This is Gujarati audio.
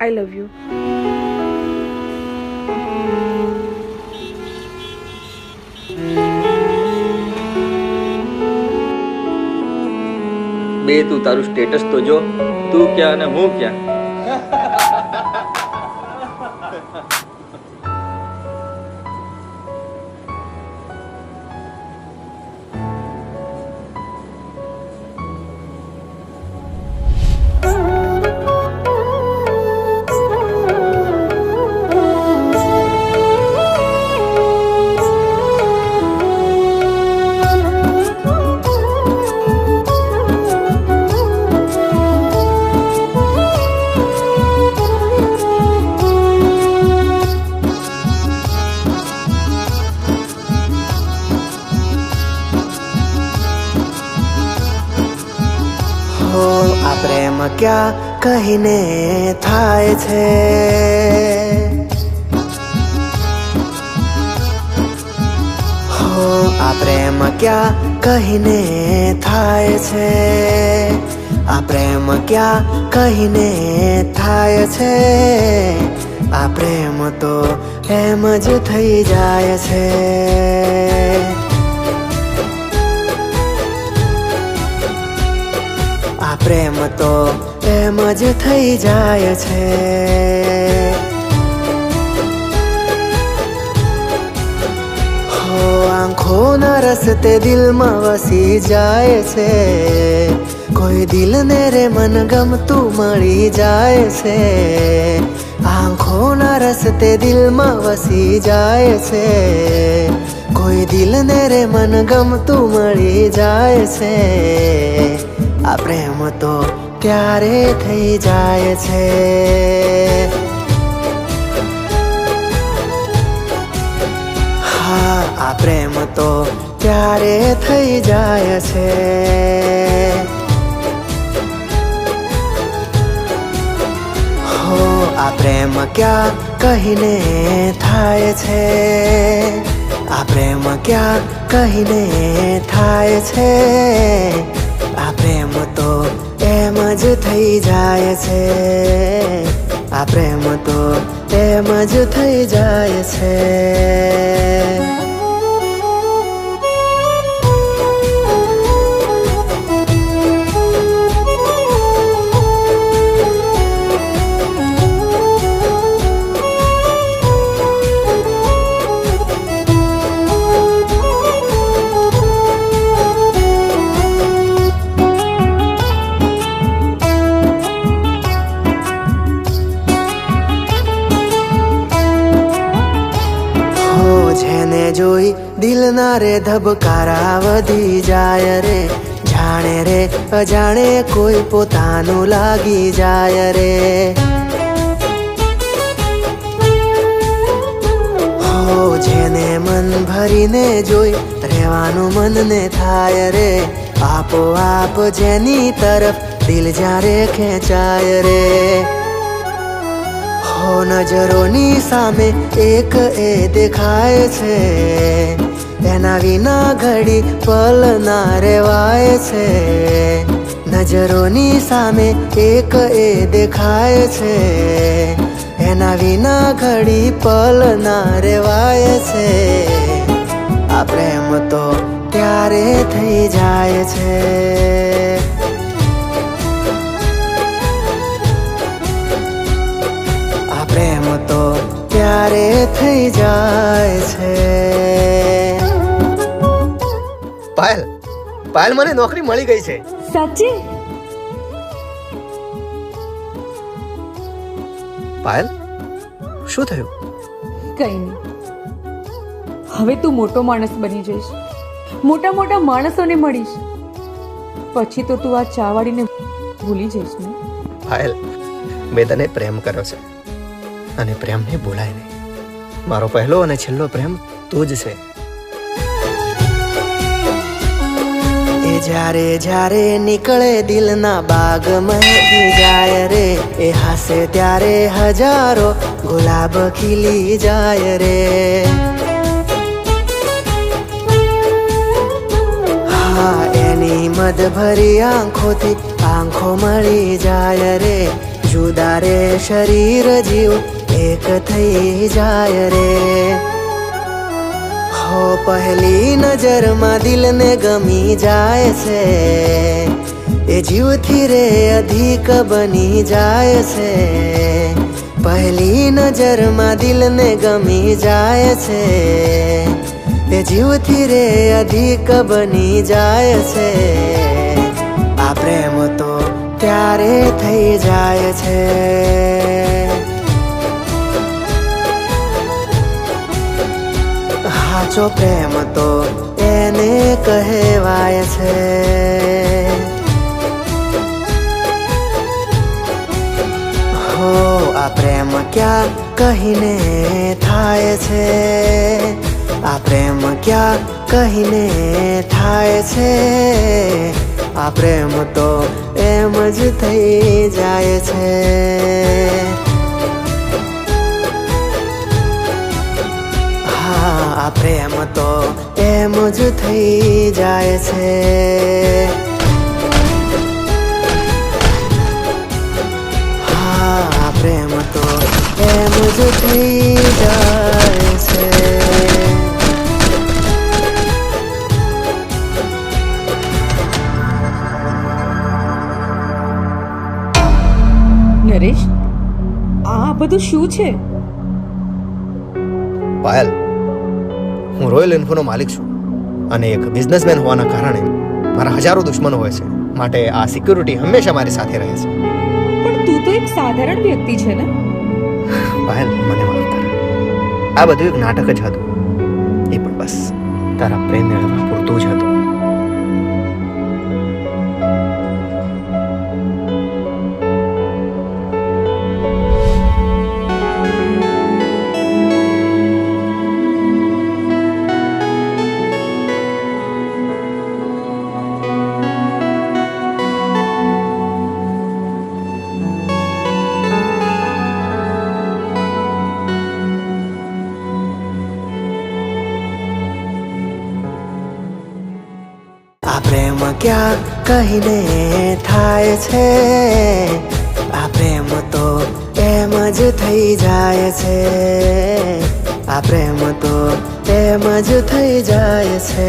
I love you. બે તું તારું સ્ટેટસ તો જો, તું ક્યાં અને હું ક્યાં. આ પ્રેમ ક્યાં કહીને થાય છે, હો આ પ્રેમ ક્યાં કહીને થાય છે, આ પ્રેમ ક્યાં કહીને થાય છે, આ પ્રેમ તો એમ જ થઈ જાય છે. આ પ્રેમ તો એમ જ થઈ જાય છે. હો આંખોના રસ્તે દિલમાં વસી જાય છે, કોઈ દિલને રે મન ગમતું મળી જાય છે. આંખોના રસ્તે દિલમાં વસી જાય છે, કોઈ દિલને રે મન ગમતું મળી જાય છે. આ પ્રેમ તો ત્યારે થઈ જાય છે. હા આ પ્રેમ તો ત્યારે થઈ જાય છે. હો આ પ્રેમ ક્યાં કહીને થાય છે, આ પ્રેમ ક્યાં કહીને થાય છે, આ પ્રેમ તો એમ જ થઈ જાય છે. આ પ્રેમ તો એમ જ થઈ જાય છે. જેને જોઈ દિલના રે ધબકારા વધી જાય રે, જાણે રે અજાણે કોઈ પોતાનું લાગી જાય રે. હો જેને મન ભરીને જોઈ રહેવાનું મનને થાય રે, આપોઆપ જેની તરફ દિલ જ્યારે ખેંચાય રે. હો નજરોની સામે એક એ દેખાય છે, એના વિના ઘડી પલ ના રેવાય છે. નજરોની સામે એક એ દેખાય છે, એના વિના ઘડી પલ ના રેવાય છે. આ પ્રેમ તો ત્યારે થઈ જાય છે. પ્રેમ તો ત્યારે થઈ જાય છે. પાયલ, પાયલ મને નોકરી મળી ગઈ છે. સાચી? પાયલ શું થયું? કઈ નહીં, હવે તું મોટો માણસ બની જઈશ, મોટા મોટા માણસોને મળીશ, પછી તો તું આ ચાવાડીને ભૂલી જઈશ ને. પાયલ, મેં તને પ્રેમ કર્યો છે અને પ્રેમને ભૂલાય નહીં. મારો પહેલો અને છેલ્લો પ્રેમ તું જ છે. એ જ્યારે જ્યારે નીકળે દિલના બાગ મહેકી જાય રે, એ હાસે ત્યારે હજારો ગુલાબ ખીલી જાય રે. હા એની મદ ભરી આંખોથી આંખો મળી જાય રે, જુદા રે શરીર જીવ એક થઈ જાય રે. હો પહેલી નજરમાં દિલને ગમી જાય છે, એ જીવથી રે અધિક બની જાય છે. પહેલી નજરમાં દિલને ગમી જાય છે, એ જીવથી રે અધિક બની જાય છે. આ પ્રેમ તો ત્યારે થઈ જાય છે. સાચો પ્રેમ તો એને કહેવાય છે. હો આ પ્રેમ ક્યાં કહીને થાય છે, આ પ્રેમ ક્યાં કહીને થાય છે. આ પ્રેમ તો એમ જ થઈ જાય છે. હા આ પ્રેમ તો એમ જ થઈ જાય છે. હા આ પ્રેમ તો એમ જ થઈ જાય છે. નરેશ, આ બધું શું છે? પાયલ, હું રોયલ ઇન્ફોનો માલિક છું અને એક બિઝનેસમેન હોવાના કારણે મારા હજારો દુશ્મનો હોય છે. માટે આ સિક્યુરિટી હંમેશા મારી સાથે રહે છે. પણ તું તો એક સાધારણ વ્યક્તિ છે ને. પાયલ, મને માફ કર. આ બધું એક નાટક જ હતું. એ પણ બસ તારા પ્રેમ મેળવવા પૂરતું જ હતું. આ પ્રેમ ક્યાં કહીને થાય છે, આ પ્રેમ તો એમ જ થઈ જાય છે. આ પ્રેમ તો એમ જ થઈ જાય છે.